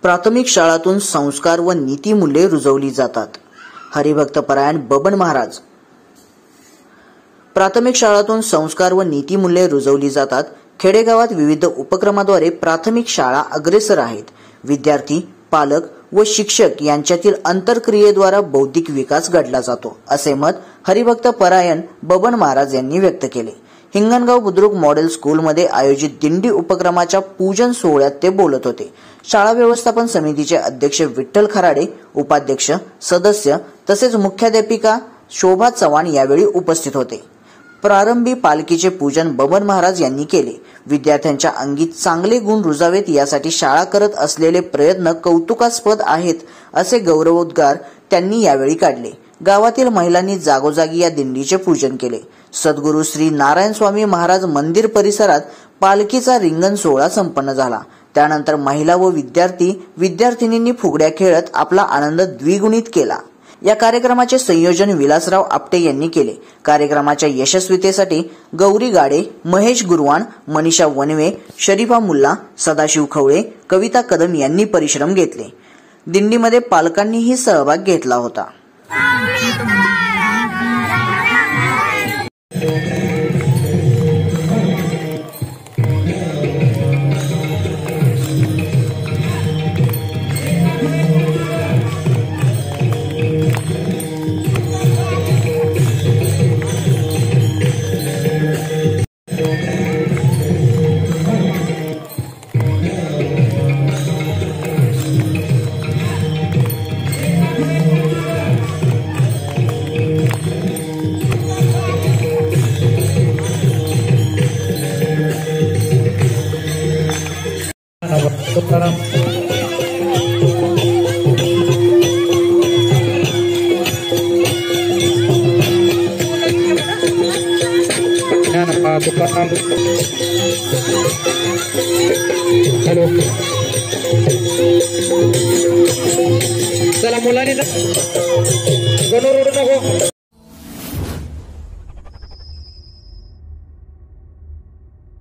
प्राथमिक शाळांतून संस्कार व नीतिमूल्ये रुजवली जातात. हरिभक्तपरायण बबन महाराज. प्राथमिक शाळांतून संस्कार व नीतिमूल्ये रुजवली जातात. खेडेगावात विविध उपक्रमाद्वारे प्राथमिक शाळा अग्रेसर आहेत. विद्यार्थी, पालक व शिक्षक यांच्यातील आंतरक्रियेद्वारा बौद्धिक विकास घडला जातो, असे मत हरिभक्तपरायण बबन महाराज यांनी व्यक्त केले. हिंगणगाव बुद्रुक मॉडेल स्कूलमध्ये आयोजित दिंडी उपक्रमाच्या पूजन सोहळ्यात ते बोलत होते. शाळा व्यवस्थापन समितीचे अध्यक्ष विठ्ठल खराडे, उपाध्यक्ष, सदस्य तसेच मुख्याध्यापिका शोभा चव्हाण यावेळी उपस्थित होते. प्रारंभी पालखीचे पूजन बबन महाराज यांनी केले. विद्यार्थ्यांच्या अंगी चांगले गुण रुजावेत यासाठी शाळा करत असलेले प्रयत्न कौतुकास्पद आहेत, असे गौरवोद्गार त्यांनी यावेळी काढले. गावातील महिलांनी जागोजागी या दिंडीचे पूजन केले. सद्गुरू श्री नारायण स्वामी महाराज मंदिर परिसरात पालखीचा रिंगण सोहळा संपन्न झाला. त्यानंतर महिला व विद्यार्थिनींनी फुगड्या खेळत आपला आनंद द्विगुणित केला. या कार्यक्रमाचे संयोजन विलासराव आपटे यांनी केले. कार्यक्रमाच्या यशस्वीतेसाठी गौरी गाडे, महेश गुरवाण, मनीषा वनवे, शरीफा मुल्ला, सदाशिव खवळे, कविता कदम यांनी परिश्रम घेतले. दिंडीमध्ये पालकांनीही सहभाग घेतला होता. हॅलो, चला मुलांनी गणोर उडू नको.